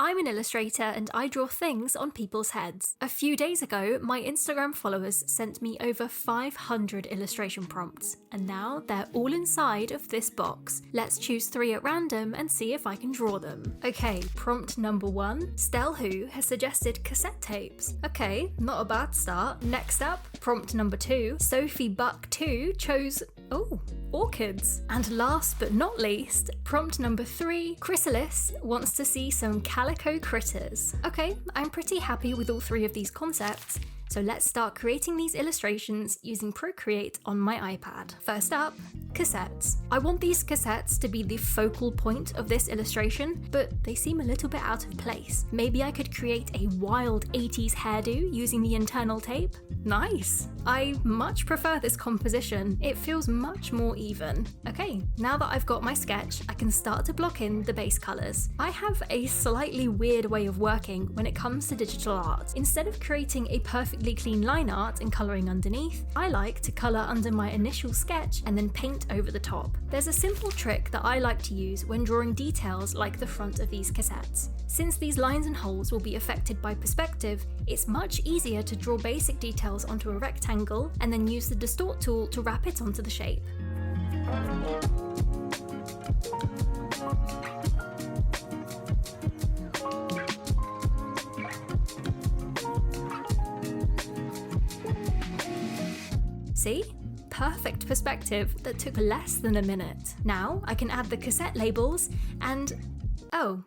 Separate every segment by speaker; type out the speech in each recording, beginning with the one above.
Speaker 1: I'm an illustrator and I draw things on people's heads. A few days ago, my Instagram followers sent me over 500 illustration prompts, and now they're all inside of this box. Let's choose 3 at random and see if I can draw them. Okay, prompt number 1. Stel Who has suggested cassette tapes. Okay, not a bad start. Next up, prompt number 2. Sophie Buck 2 chose, orchids. And last but not least, prompt number 3. Chrysalis wants to see some calico critters. Okay, I'm pretty happy with all 3 of these concepts, so let's start creating these illustrations using Procreate on my iPad. First up, cassettes. I want these cassettes to be the focal point of this illustration, but they seem a little bit out of place. Maybe I could create a wild 80s hairdo using the internal tape? Nice! I much prefer this composition. It feels much more even. Okay, now that I've got my sketch, I can start to block in the base colours. I have a slightly weird way of working when it comes to digital art. Instead of creating a perfectly clean line art and colouring underneath, I like to colour under my initial sketch and then paint over the top. There's a simple trick that I like to use when drawing details like the front of these cassettes. Since these lines and holes will be affected by perspective, it's much easier to draw basic details onto a rectangle and then use the distort tool to wrap it onto the shape. See? Perfect perspective that took less than a minute. Now I can add the cassette labels and... oh.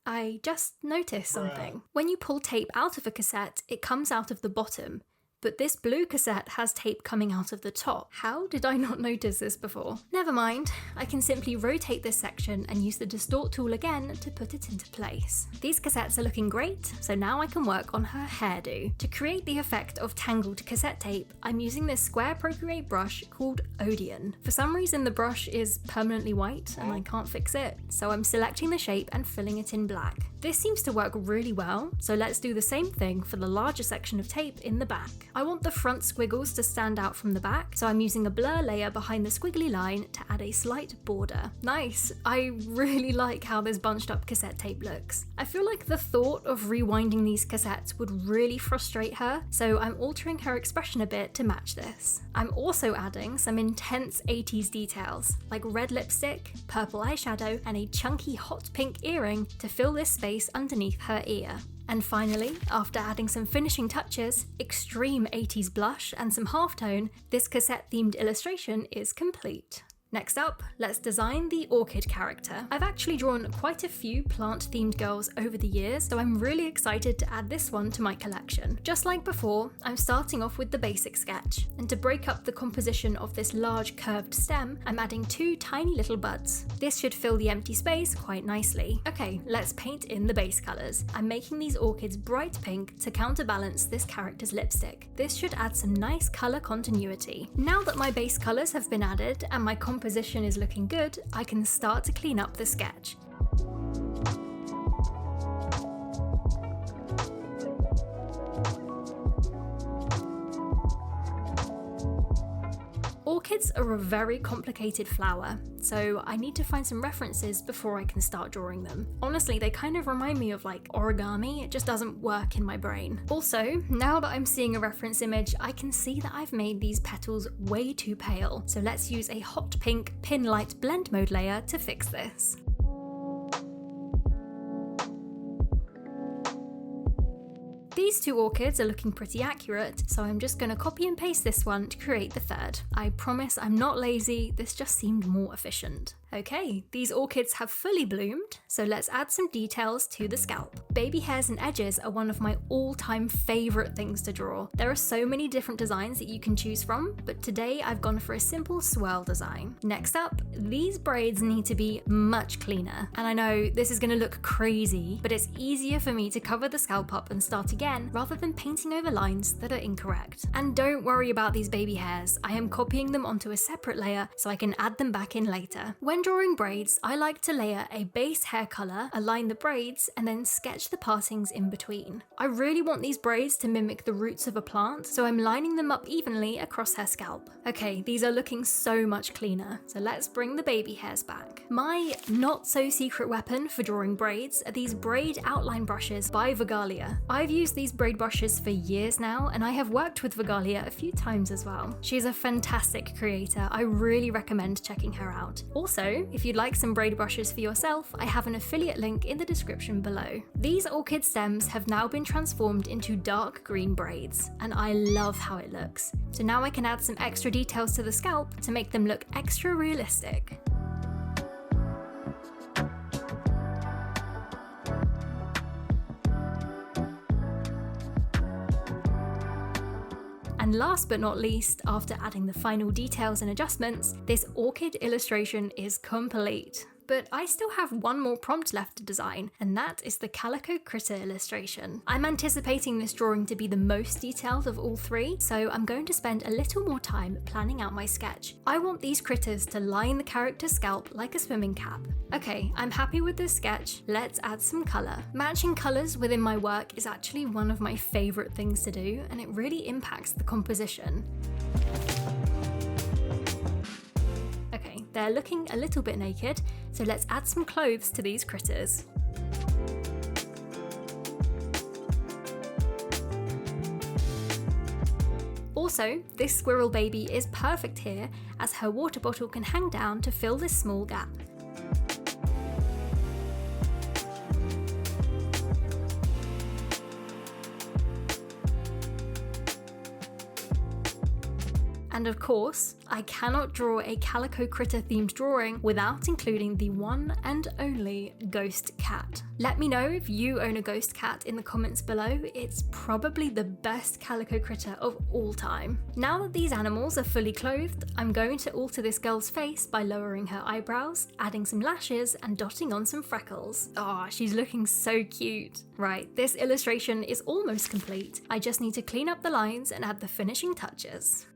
Speaker 1: I just noticed something. When you pull tape out of a cassette, it comes out of the bottom. But this blue cassette has tape coming out of the top. How did I not notice this before? Never mind, I can simply rotate this section and use the distort tool again to put it into place. These cassettes are looking great, so now I can work on her hairdo. To create the effect of tangled cassette tape, I'm using this square Procreate brush called Odeon. For some reason the brush is permanently white and I can't fix it, so I'm selecting the shape and filling it in black. This seems to work really well, so let's do the same thing for the larger section of tape in the back. I want the front squiggles to stand out from the back, so I'm using a blur layer behind the squiggly line to add a slight border. Nice! I really like how this bunched up cassette tape looks. I feel like the thought of rewinding these cassettes would really frustrate her, so I'm altering her expression a bit to match this. I'm also adding some intense 80s details, like red lipstick, purple eyeshadow, and a chunky hot pink earring to fill this space underneath her ear. And finally, after adding some finishing touches, extreme 80s blush and some halftone, this cassette-themed illustration is complete. Next up, let's design the orchid character. I've actually drawn quite a few plant-themed girls over the years, so I'm really excited to add this one to my collection. Just like before, I'm starting off with the basic sketch, and to break up the composition of this large curved stem, I'm adding 2 tiny little buds. This should fill the empty space quite nicely. Okay, let's paint in the base colours. I'm making these orchids bright pink to counterbalance this character's lipstick. This should add some nice colour continuity. Now that my base colours have been added and my composition is looking good, I can start to clean up the sketch. Orchids are a very complicated flower, so I need to find some references before I can start drawing them. Honestly, they kind of remind me of like origami, it just doesn't work in my brain. Also, now that I'm seeing a reference image, I can see that I've made these petals way too pale, so let's use a hot pink pin light blend mode layer to fix this. These 2 orchids are looking pretty accurate, so I'm just going to copy and paste this one to create the third. I promise I'm not lazy, this just seemed more efficient. Okay, these orchids have fully bloomed, so let's add some details to the scalp. Baby hairs and edges are one of my all-time favourite things to draw. There are so many different designs that you can choose from, but today I've gone for a simple swirl design. Next up, these braids need to be much cleaner. And I know this is going to look crazy, but it's easier for me to cover the scalp up and start again rather than painting over lines that are incorrect. And don't worry about these baby hairs, I am copying them onto a separate layer so I can add them back in later. When When drawing braids, I like to layer a base hair colour, align the braids, and then sketch the partings in between. I really want these braids to mimic the roots of a plant, so I'm lining them up evenly across her scalp. Okay, these are looking so much cleaner, so let's bring the baby hairs back. My not so secret weapon for drawing braids are these braid outline brushes by Vigalia. I've used these braid brushes for years now, and I have worked with Vigalia a few times as well. She's a fantastic creator. I really recommend checking her out. Also, if you'd like some braid brushes for yourself, I have an affiliate link in the description below. These orchid stems have now been transformed into dark green braids, and I love how it looks. So now I can add some extra details to the scalp to make them look extra realistic. And last but not least, after adding the final details and adjustments, this orchid illustration is complete. But I still have one more prompt left to design, and that is the calico critter illustration. I'm anticipating this drawing to be the most detailed of all three, so I'm going to spend a little more time planning out my sketch. I want these critters to line the character's scalp like a swimming cap. Okay, I'm happy with this sketch, let's add some colour. Matching colours within my work is actually one of my favourite things to do, and it really impacts the composition. Okay, they're looking a little bit naked, so let's add some clothes to these critters. Also, this squirrel baby is perfect here, as her water bottle can hang down to fill this small gap. And of course, I cannot draw a calico critter themed drawing without including the one and only ghost cat. Let me know if you own a ghost cat in the comments below. It's probably the best calico critter of all time. Now that these animals are fully clothed, I'm going to alter this girl's face by lowering her eyebrows, adding some lashes, and dotting on some freckles. Ah, she's looking so cute. Right, this illustration is almost complete. I just need to clean up the lines and add the finishing touches.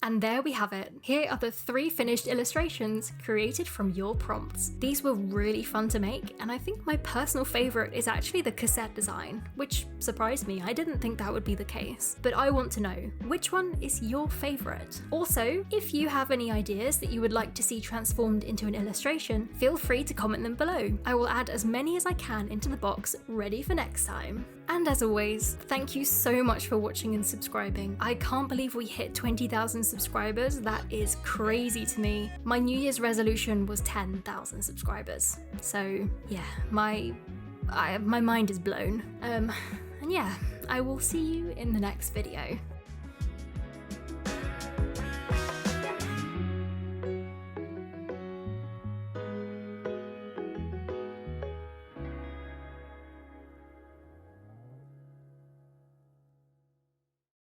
Speaker 1: And there we have it. Here are the 3 finished illustrations created from your prompts. These were really fun to make, and I think my personal favourite is actually the cassette design, which surprised me. I didn't think that would be the case. But I want to know, which one is your favourite? Also, if you have any ideas that you would like to see transformed into an illustration, feel free to comment them below. I will add as many as I can into the box, ready for next time. And as always, thank you so much for watching and subscribing. I can't believe we hit 20,000 subscribers. That is crazy to me. My New Year's resolution was 10,000 subscribers. So yeah, my mind is blown. And yeah, I will see you in the next video.